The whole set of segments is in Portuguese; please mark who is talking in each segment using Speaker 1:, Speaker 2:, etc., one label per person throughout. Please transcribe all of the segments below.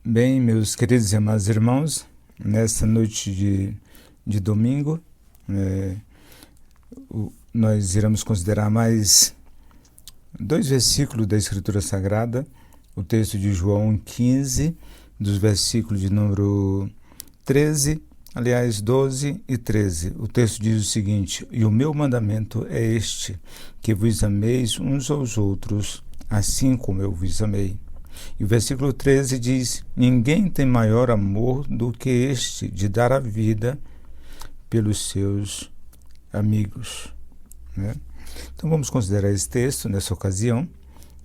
Speaker 1: Bem, meus queridos e amados irmãos, nesta noite de domingo, nós iremos considerar mais dois versículos da Escritura Sagrada, o texto de João 15, dos versículos de número 12 e 13. O texto diz o seguinte: "E o meu mandamento é este, que vos ameis uns aos outros, assim como eu vos amei." E o versículo 13 diz: "Ninguém tem maior amor do que este, de dar a vida pelos seus amigos." Né? Então vamos considerar esse texto nessa ocasião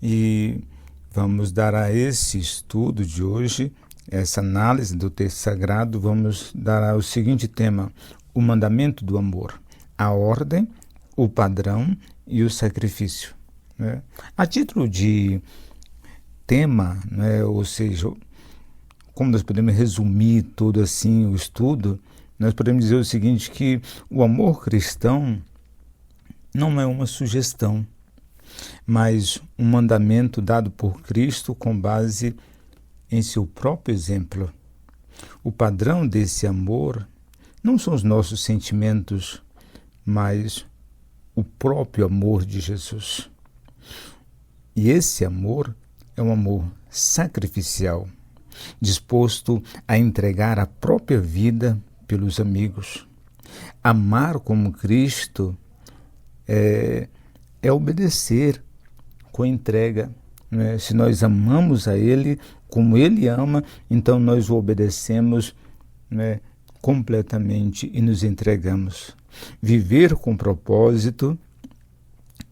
Speaker 1: e vamos dar a esse estudo de hoje, essa análise do texto sagrado, vamos dar o seguinte tema: o mandamento do amor, a ordem, o padrão e o sacrifício. Né? A título de tema, né, ou seja, como nós podemos resumir todo assim o estudo, nós podemos dizer o seguinte, que o amor cristão não é uma sugestão, mas um mandamento dado por Cristo com base em seu próprio exemplo. O padrão desse amor não são os nossos sentimentos, mas o próprio amor de Jesus. E esse amor é um amor sacrificial, disposto a entregar a própria vida pelos amigos. Amar como Cristo é obedecer com entrega. Né? Se nós amamos a Ele como Ele ama, então nós o obedecemos, né, completamente e nos entregamos. Viver com propósito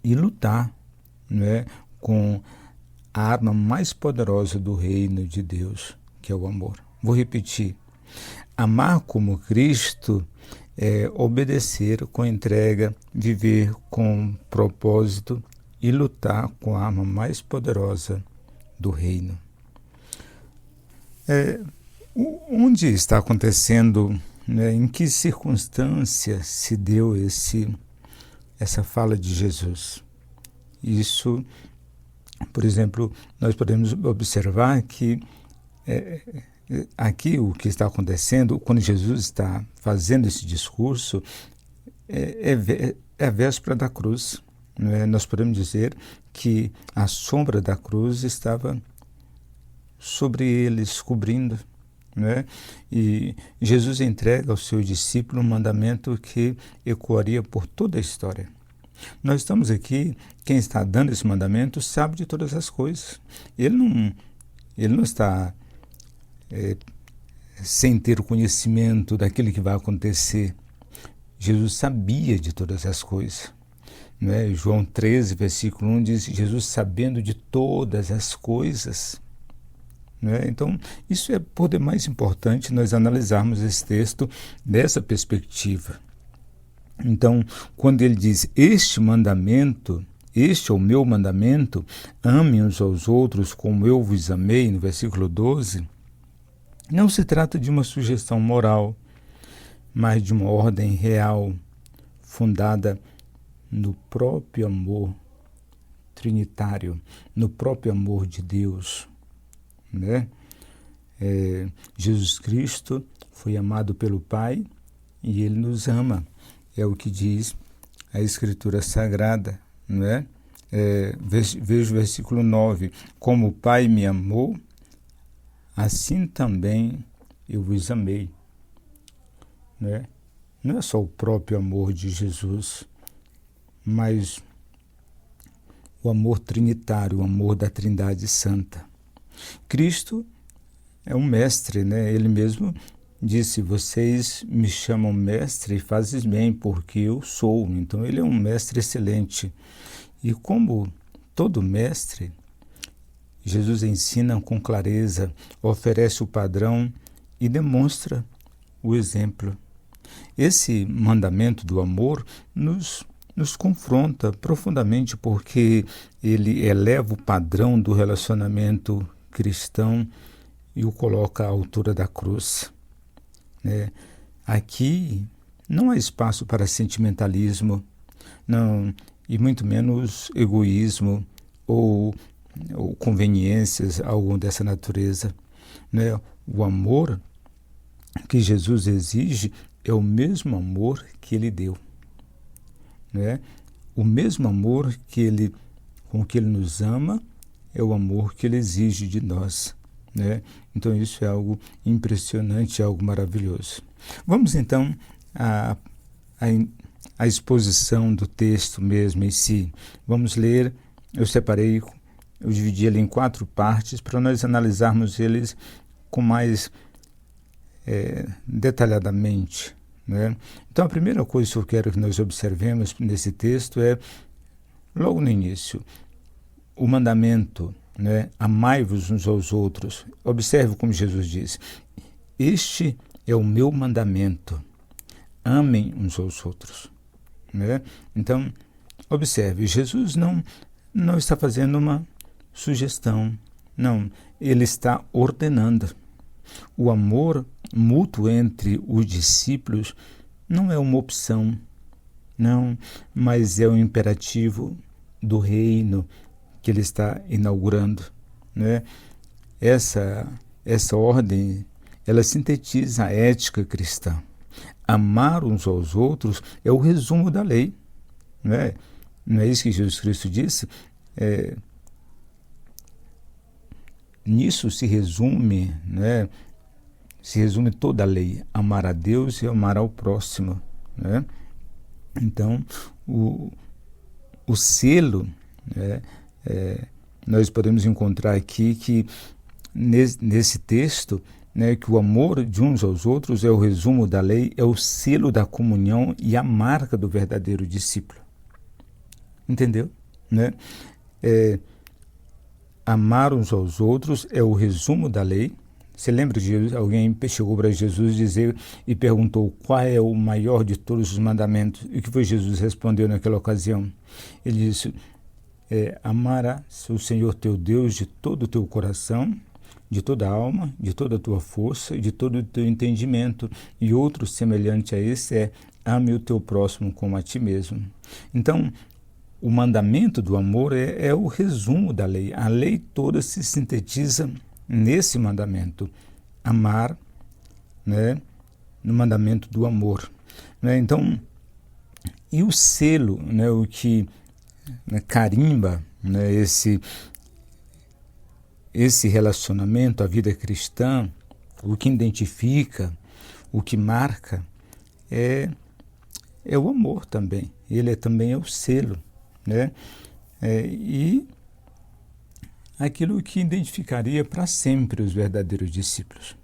Speaker 1: e lutar, né, com a arma mais poderosa do reino de Deus, que é o amor. Vou repetir. Amar como Cristo é obedecer com entrega, viver com propósito e lutar com a arma mais poderosa do reino. Onde está acontecendo, né, em que circunstância se deu essa fala de Jesus? Isso, por exemplo, nós podemos observar que aqui o que está acontecendo, quando Jesus está fazendo esse discurso, é a véspera da cruz. Né? Nós podemos dizer que a sombra da cruz estava sobre eles, cobrindo. Né? E Jesus entrega ao seu discípulo um mandamento que ecoaria por toda a história. Nós estamos aqui, quem está dando esse mandamento sabe de todas as coisas. Ele não está sem ter o conhecimento daquilo que vai acontecer. Jesus sabia de todas as coisas. Né? João 13, versículo 1 diz: Jesus sabendo de todas as coisas. Né? Então, isso é por demais importante nós analisarmos esse texto dessa perspectiva. Então, quando ele diz: este mandamento, este é o meu mandamento, amem uns aos outros como eu vos amei, no versículo 12, não se trata de uma sugestão moral, mas de uma ordem real, fundada no próprio amor trinitário, no próprio amor de Deus. Né? Jesus Cristo foi amado pelo Pai e Ele nos ama. É o que diz a Escritura Sagrada. Né? Veja o versículo 9. Como o Pai me amou, assim também eu vos amei. Né? Não é só o próprio amor de Jesus, mas o amor trinitário, o amor da Trindade Santa. Cristo é um mestre, né? Ele mesmo disse: vocês me chamam mestre e fazem bem, porque eu sou. Então ele é um mestre excelente. E como todo mestre, Jesus ensina com clareza, oferece o padrão e demonstra o exemplo. Esse mandamento do amor nos confronta profundamente, porque ele eleva o padrão do relacionamento cristão e o coloca à altura da cruz. Né? Aqui não há espaço para sentimentalismo, não, e muito menos egoísmo ou conveniências, algo dessa natureza. né? O amor que Jesus exige é o mesmo amor que ele deu, né? O mesmo amor com que ele nos ama é o amor que ele exige de nós, né? Então isso é algo impressionante, algo maravilhoso. Vamos então à exposição do texto mesmo em si. Vamos ler, eu dividi ele em 4 partes para nós analisarmos eles com mais detalhadamente, né? Então a primeira coisa que eu quero que nós observemos nesse texto é, logo no início, o mandamento, né? Amai-vos uns aos outros. Observe como Jesus diz: este é o meu mandamento, amem uns aos outros, né? Então, observe, Jesus não está fazendo uma sugestão, não, ele está ordenando. O amor mútuo entre os discípulos não é uma opção, não, mas é um imperativo do reino que ele está inaugurando, né? Essa ordem, ela sintetiza a ética cristã. Amar uns aos outros é o resumo da lei, né? Não é isso que Jesus Cristo disse? Nisso se resume, né? Se resume toda a lei: amar a Deus e amar ao próximo, né? Então, o selo, né? Nós podemos encontrar aqui que nesse texto, né, que o amor de uns aos outros é o resumo da lei, é o selo da comunhão e a marca do verdadeiro discípulo. Entendeu? Né? Amar uns aos outros é o resumo da lei. Você lembra de alguém chegou para Jesus e perguntou qual é o maior de todos os mandamentos? E o que foi Jesus respondeu naquela ocasião? Ele disse: amarás o Senhor teu Deus de todo o teu coração, de toda a alma, de toda a tua força e de todo o teu entendimento. E outro semelhante a esse é: ame o teu próximo como a ti mesmo. Então, o mandamento do amor é o resumo da lei. A lei toda se sintetiza nesse mandamento: amar, né, no mandamento do amor, né? Então, e o selo, né, o que, né, carimba, né, esse relacionamento, a vida cristã, o que identifica, o que marca, é o amor também. Ele também é o selo, né? E aquilo que identificaria para sempre os verdadeiros discípulos.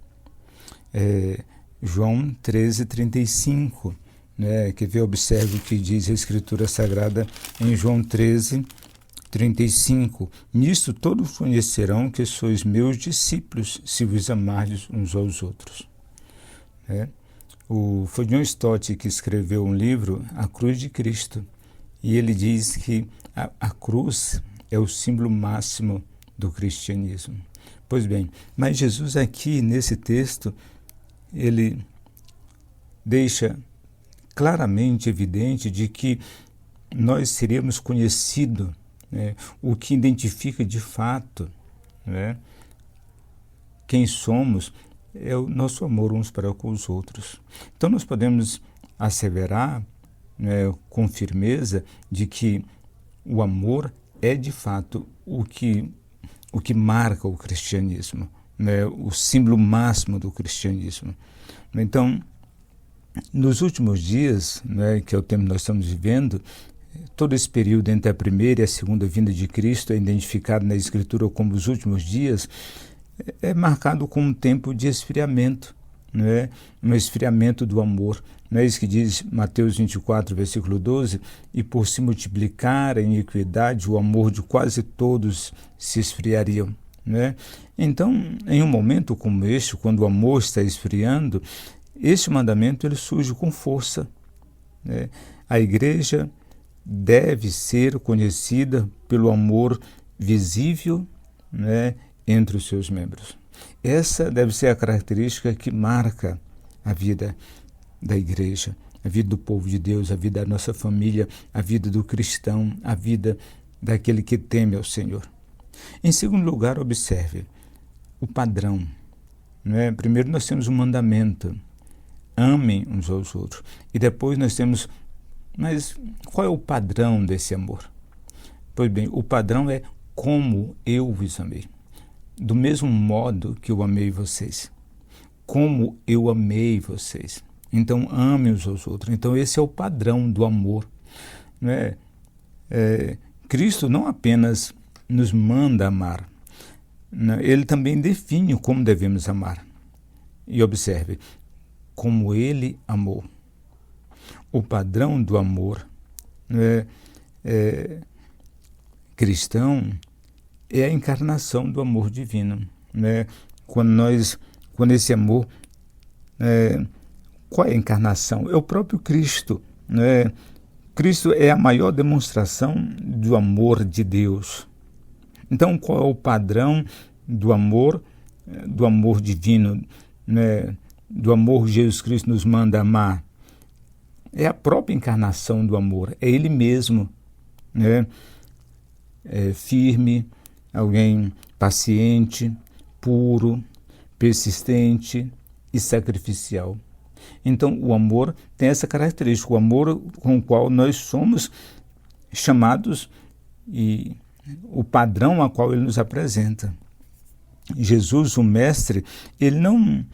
Speaker 1: João 13:35, né? Que observe o que diz a Escritura Sagrada em João 13:35. Nisto todos conhecerão que sois meus discípulos, se vos amardes uns aos outros. Foi John Stott que escreveu um livro, A Cruz de Cristo, e ele diz que a cruz é o símbolo máximo do cristianismo. Pois bem, mas Jesus aqui nesse texto, ele deixa claramente evidente de que nós seremos conhecidos, né, o que identifica de fato, né, quem somos, é o nosso amor uns para com os outros. Então nós podemos asseverar, né, com firmeza de que o amor é de fato o que marca o cristianismo, né, o símbolo máximo do cristianismo. Então, nos últimos dias, né, que é o tempo que nós estamos vivendo, todo esse período entre a primeira e a segunda vinda de Cristo é identificado na Escritura como os últimos dias, é marcado como um tempo de esfriamento, né? Um esfriamento do amor. Não é isso que diz Mateus 24, versículo 12? E por se multiplicar a iniquidade, o amor de quase todos se esfriaria, né? Então, em um momento como este, quando o amor está esfriando, este mandamento ele surge com força, né? A igreja deve ser conhecida pelo amor visível, né, entre os seus membros. Essa deve ser a característica que marca a vida da igreja, a vida do povo de Deus, a vida da nossa família, a vida do cristão, a vida daquele que teme ao Senhor. Em segundo lugar, observe o padrão, né? Primeiro nós temos um mandamento: amem uns aos outros. E depois nós temos, mas qual é o padrão desse amor? Pois bem, o padrão é como eu vos amei. Do mesmo modo que eu amei vocês. Como eu amei vocês. Então, ame uns aos outros. Então, esse é o padrão do amor, né? Cristo não apenas nos manda amar, né? Ele também define como devemos amar. E observe, como ele amou. O padrão do amor, né, cristão é a encarnação do amor divino, né? Quando esse amor, qual é a encarnação? É o próprio Cristo, né? Cristo é a maior demonstração do amor de Deus. Então, qual é o padrão do amor divino, né? Do amor que Jesus Cristo nos manda amar? É a própria encarnação do amor, é Ele mesmo, né? Firme, alguém paciente, puro, persistente e sacrificial. Então, o amor tem essa característica, o amor com o qual nós somos chamados e o padrão a qual ele nos apresenta. Jesus, o Mestre, ele não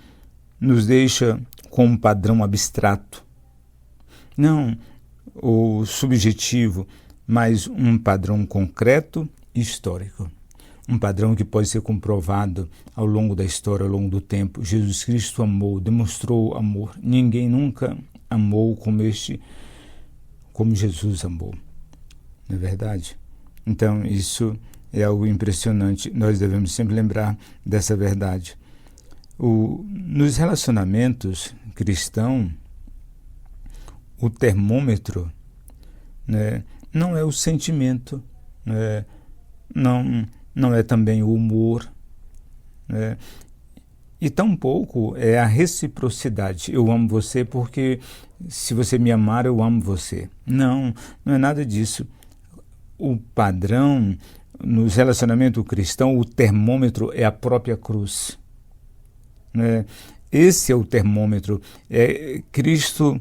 Speaker 1: nos deixa com um padrão abstrato, não o subjetivo, mas um padrão concreto e histórico. Um padrão que pode ser comprovado ao longo da história, ao longo do tempo. Jesus Cristo amou, demonstrou amor. Ninguém nunca amou como Jesus amou. Não é verdade? Então, isso é algo impressionante. Nós devemos sempre lembrar dessa verdade. Nos relacionamentos cristãos, o termômetro, né, não é o sentimento, né, não é também o humor, né, e tampouco é a reciprocidade. Eu amo você porque se você me amar, eu amo você. Não é nada disso. O padrão nos relacionamentos cristãos, o termômetro é a própria cruz, né? Esse é o termômetro. Cristo,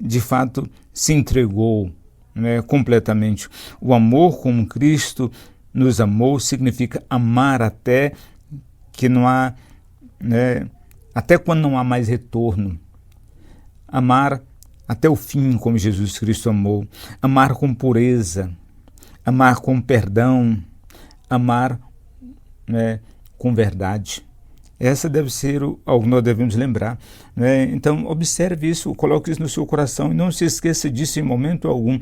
Speaker 1: de fato, se entregou, né, completamente. O amor como Cristo nos amou significa amar até que não há, né, até quando não há mais retorno. Amar até o fim, como Jesus Cristo amou. Amar com pureza, amar com perdão, amar, né, com verdade. Essa deve ser algo que nós devemos lembrar, né? Então, observe isso, coloque isso no seu coração e não se esqueça disso em momento algum.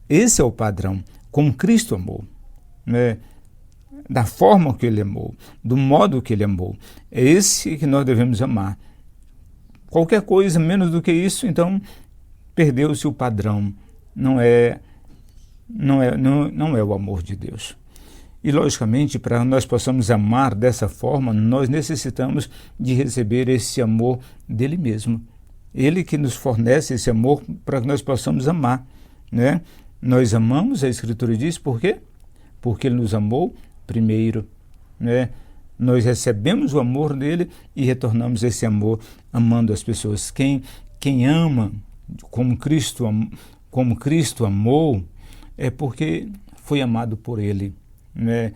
Speaker 1: Esse é o padrão, como Cristo amou, né? Da forma que Ele amou, do modo que Ele amou. É esse que nós devemos amar. Qualquer coisa menos do que isso, então, perdeu-se o padrão. Não é o amor de Deus. E, logicamente, para nós possamos amar dessa forma, nós necessitamos de receber esse amor dele mesmo. Ele que nos fornece esse amor para que nós possamos amar, né? Nós amamos, a Escritura diz, por quê? Porque ele nos amou primeiro, né? Nós recebemos o amor dele e retornamos esse amor amando as pessoas. Quem ama como Cristo amou, é porque foi amado por ele, né?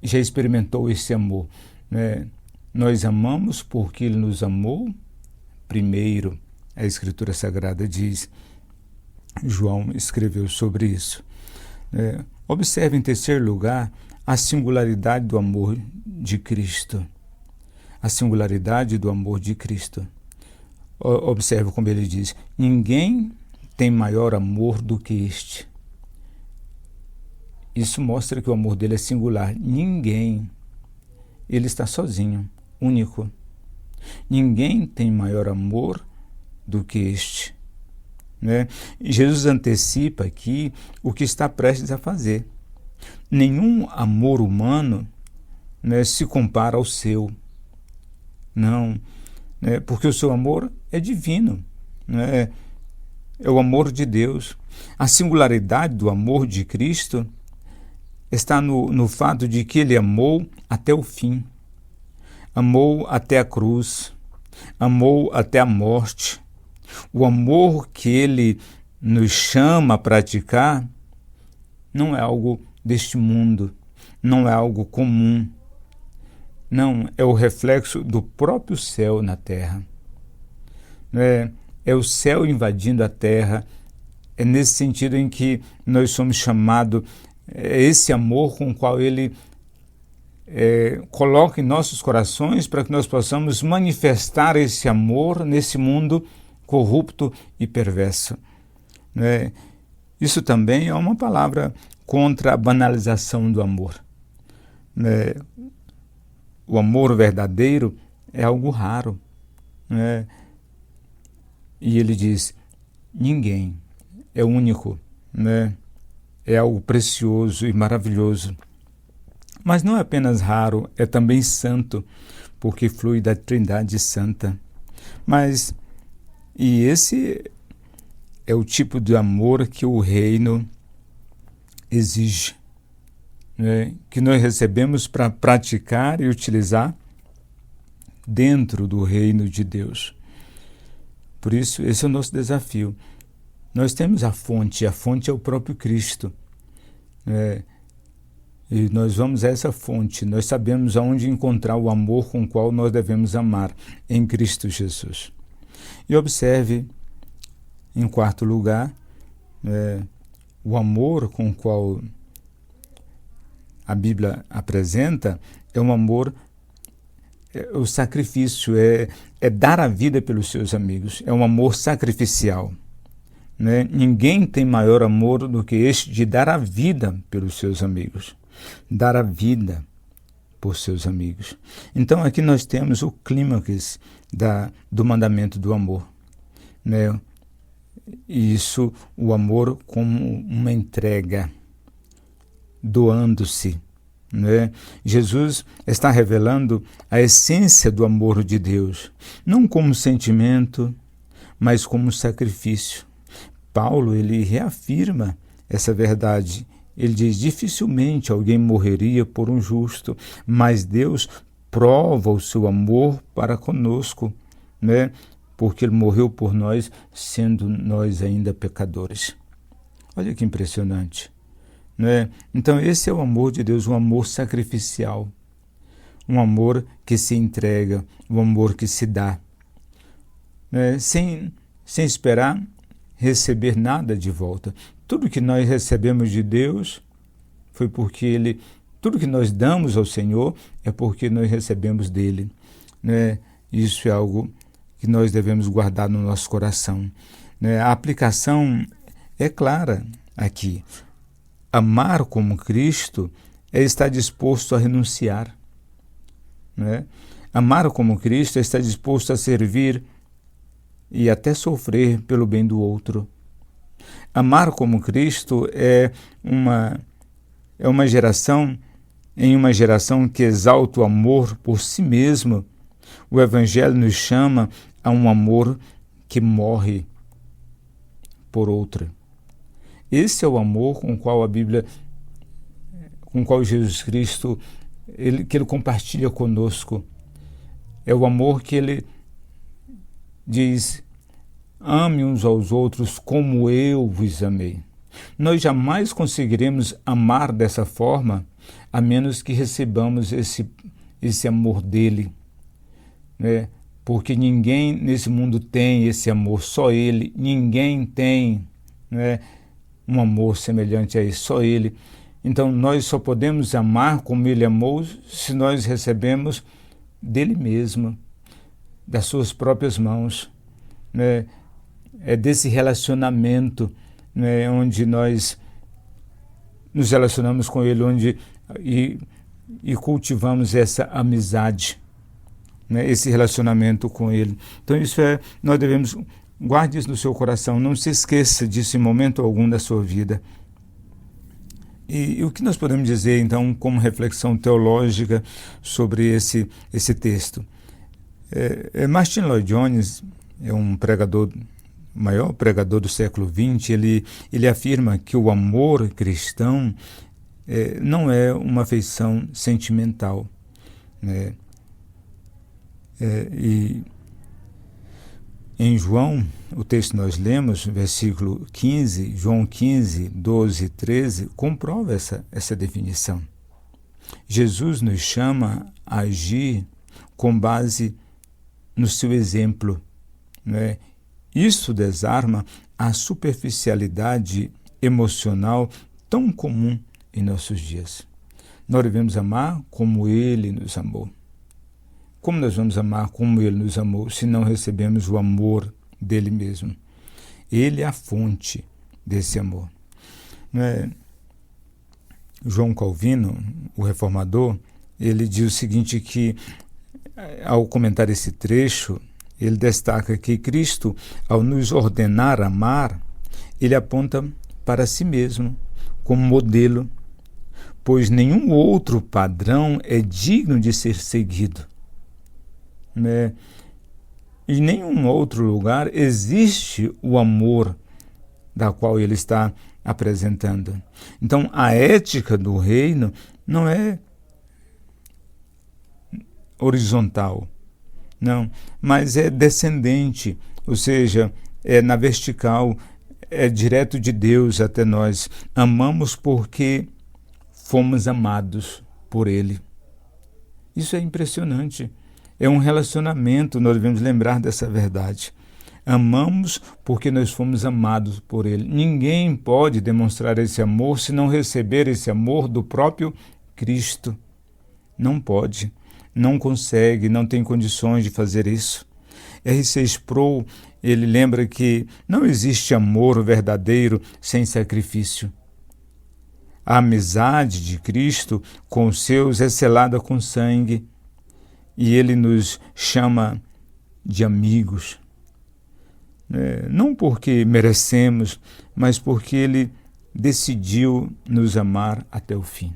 Speaker 1: Já experimentou esse amor, né? Nós amamos porque ele nos amou primeiro. A Escritura Sagrada diz, João escreveu sobre isso. Observe, em terceiro lugar, a singularidade do amor de Cristo. A singularidade do amor de Cristo. Observe como ele diz, ninguém tem maior amor do que este. Isso mostra que o amor dele é singular. Ninguém. Ele está sozinho, único. Ninguém tem maior amor do que este, né? Jesus antecipa aqui o que está prestes a fazer. Nenhum amor humano, né, se compara ao seu. Não, né, porque o seu amor é divino, né? É o amor de Deus. A singularidade do amor de Cristo está no fato de que ele amou até o fim. amou até a cruz, amou até a morte. O amor que ele nos chama a praticar não é algo deste mundo, não é algo comum. Não, é o reflexo do próprio céu na terra. É o céu invadindo a terra. É nesse sentido em que nós somos chamados, esse amor com o qual ele coloca em nossos corações para que nós possamos manifestar esse amor nesse mundo corrupto e perverso. Isso também é uma palavra contra a banalização do amor. O amor verdadeiro é algo raro. E ele diz, ninguém é único, é algo precioso e maravilhoso. Mas não é apenas raro, é também santo, porque flui da Trindade Santa. E esse é o tipo de amor que o reino exige, que nós recebemos para praticar e utilizar dentro do reino de Deus. Por isso, esse é o nosso desafio. Nós temos a fonte é o próprio Cristo. E nós vamos a essa fonte, nós sabemos aonde encontrar o amor com o qual nós devemos amar, em Cristo Jesus. E observe, em quarto lugar, o amor com o qual a Bíblia apresenta é um amor, o sacrifício, é dar a vida pelos seus amigos, é um amor sacrificial. Ninguém tem maior amor do que este de dar a vida pelos seus amigos. Dar a vida por seus amigos. Então aqui nós temos o clímax do mandamento do amor. Isso, o amor como uma entrega, doando-se. Jesus está revelando a essência do amor de Deus, não como sentimento, mas como sacrifício. Paulo, ele reafirma essa verdade. Ele diz, dificilmente alguém morreria por um justo, mas Deus prova o seu amor para conosco, porque ele morreu por nós, sendo nós ainda pecadores. Olha que impressionante. Então esse é o amor de Deus, um amor sacrificial, um amor que se entrega, um amor que se dá, sem esperar receber nada de volta. Tudo que nós recebemos de Deus foi porque tudo que nós damos ao Senhor é porque nós recebemos dele. Isso é algo que nós devemos guardar no nosso coração. A aplicação é clara aqui. Amar como Cristo é estar disposto a renunciar. Amar como Cristo é estar disposto a servir e até sofrer pelo bem do outro. Amar como Cristo é uma geração que exalta o amor por si mesmo. O Evangelho nos chama a um amor que morre por outra. Esse é o amor com o qual a Bíblia, com o qual Jesus Cristo, que ele compartilha conosco. É o amor que ele diz, ame uns aos outros como eu vos amei. Nós jamais conseguiremos amar dessa forma, a menos que recebamos esse amor dele. Porque ninguém nesse mundo tem esse amor, só ele. Ninguém tem um amor semelhante a esse, só ele. Então nós só podemos amar como ele amou se nós recebemos dele mesmo, das suas próprias mãos. É desse relacionamento, onde nós nos relacionamos com ele, e cultivamos essa amizade, esse relacionamento com ele. Então nós devemos, guarde isso no seu coração, não se esqueça disso em momento algum da sua vida. E o que nós podemos dizer, então, como reflexão teológica sobre esse texto? Martin Lloyd-Jones é um pregador, o maior pregador do século XX, ele afirma que o amor cristão não é uma afeição sentimental. E em João, o texto que nós lemos, versículo 15, João 15, 12 e 13, comprova essa definição. Jesus nos chama a agir com base no seu exemplo, né? Isso desarma a superficialidade emocional tão comum em nossos dias. Nós devemos amar como Ele nos amou. Como nós vamos amar como Ele nos amou se não recebemos o amor dele mesmo? Ele é a fonte desse amor. João Calvino, o reformador, ele diz o seguinte, que ao comentar esse trecho, ele destaca que Cristo, ao nos ordenar amar, ele aponta para si mesmo como modelo, pois nenhum outro padrão é digno de ser seguido. Em nenhum outro lugar existe o amor da qual ele está apresentando. Então, a ética do reino não é horizontal, não, mas é descendente, ou seja, é na vertical, é direto de Deus até nós. Amamos porque fomos amados por Ele. Isso é impressionante. É um relacionamento, nós devemos lembrar dessa verdade. Amamos porque nós fomos amados por Ele. Ninguém pode demonstrar esse amor se não receber esse amor do próprio Cristo. Não pode, não consegue, não tem condições de fazer isso. R.C. Sproul, ele lembra que não existe amor verdadeiro sem sacrifício. A amizade de Cristo com os seus é selada com sangue. E ele nos chama de amigos, não porque merecemos, mas porque ele decidiu nos amar até o fim.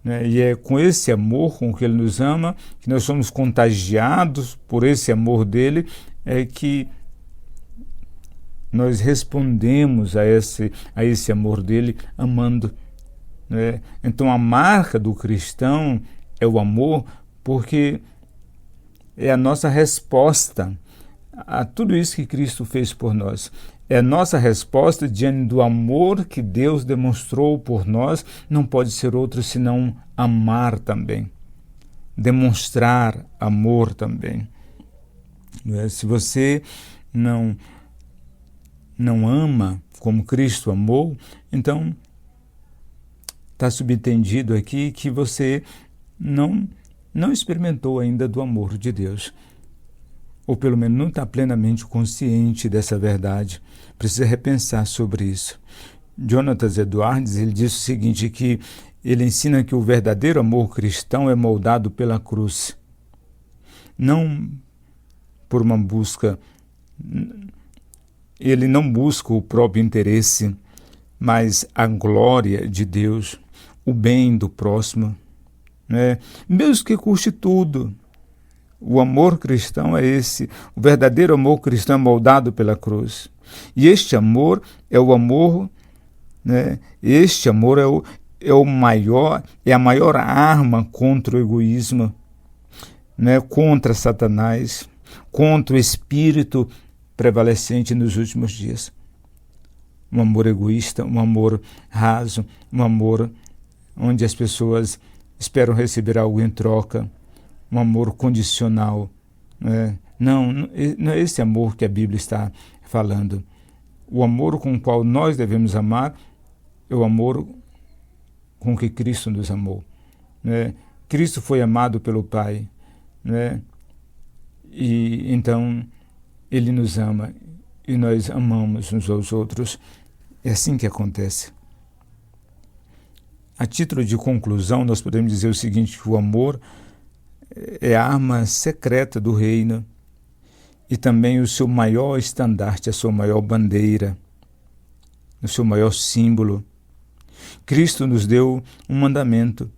Speaker 1: E é com esse amor com que ele nos ama, que nós somos contagiados por esse amor dele, é que nós respondemos a esse amor dele amando. Então a marca do cristão é o amor, porque é a nossa resposta a tudo isso que Cristo fez por nós. É a nossa resposta diante do amor que Deus demonstrou por nós. Não pode ser outro senão amar também. Demonstrar amor também. Se você não ama como Cristo amou, então está subentendido aqui que você não experimentou ainda do amor de Deus, ou pelo menos não está plenamente consciente dessa verdade. Precisa repensar sobre isso. Jonathan Edwards, ele diz o seguinte, que ele ensina que o verdadeiro amor cristão é moldado pela cruz, não por uma busca, ele não busca o próprio interesse, mas a glória de Deus, o bem do próximo, mesmo que custe tudo. O amor cristão é esse. O verdadeiro amor cristão é moldado pela cruz. E este amor é o amor, este amor é a maior arma contra o egoísmo, contra Satanás, contra o espírito prevalecente nos últimos dias. Um amor egoísta, um amor raso, um amor onde as pessoas esperam receber algo em troca, um amor condicional. Não é esse amor que a Bíblia está falando. O amor com o qual nós devemos amar é o amor com que Cristo nos amou. Cristo foi amado pelo Pai, e então Ele nos ama e nós amamos uns aos outros. É assim que acontece. A título de conclusão, nós podemos dizer o seguinte, que o amor é a arma secreta do reino e também o seu maior estandarte, a sua maior bandeira, o seu maior símbolo. Cristo nos deu um mandamento,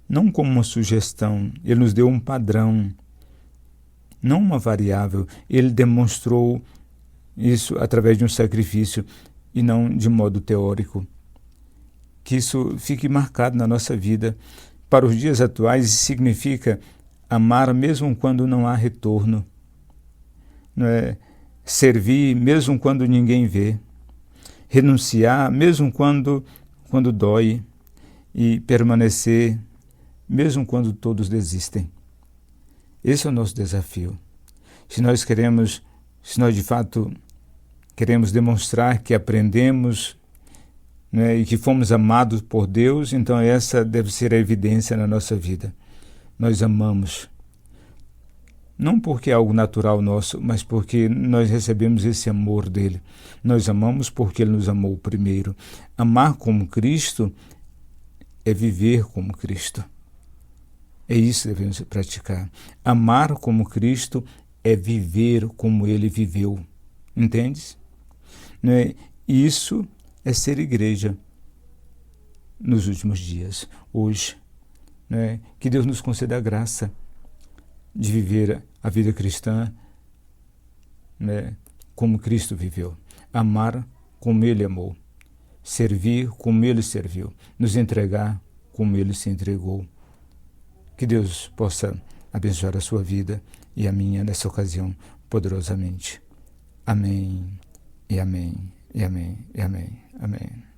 Speaker 1: não como uma sugestão, ele nos deu um padrão, não uma variável. Ele demonstrou isso através de um sacrifício e não de modo teórico. Que isso fique marcado na nossa vida. Para os dias atuais, isso significa Amar mesmo quando não há retorno. Não é? Servir mesmo quando ninguém vê. Renunciar mesmo quando dói. E permanecer mesmo quando todos desistem. Esse é o nosso desafio. Se nós de fato queremos demonstrar que aprendemos, né, e que fomos amados por Deus, então essa deve ser a evidência na nossa vida. Nós amamos, não porque é algo natural nosso, mas porque nós recebemos esse amor dele. Nós amamos porque ele nos amou primeiro. Amar como Cristo é viver como Cristo. É isso que devemos praticar. Amar como Cristo é viver como ele viveu. Entendes? Né? Isso é ser igreja nos últimos dias, hoje. Né? Que Deus nos conceda a graça de viver a vida cristã, né, como Cristo viveu. Amar como ele amou. Servir como ele serviu. Nos entregar como ele se entregou. Que Deus possa abençoar a sua vida e a minha nessa ocasião poderosamente. Amém, e amém, e amém, e amém, amém.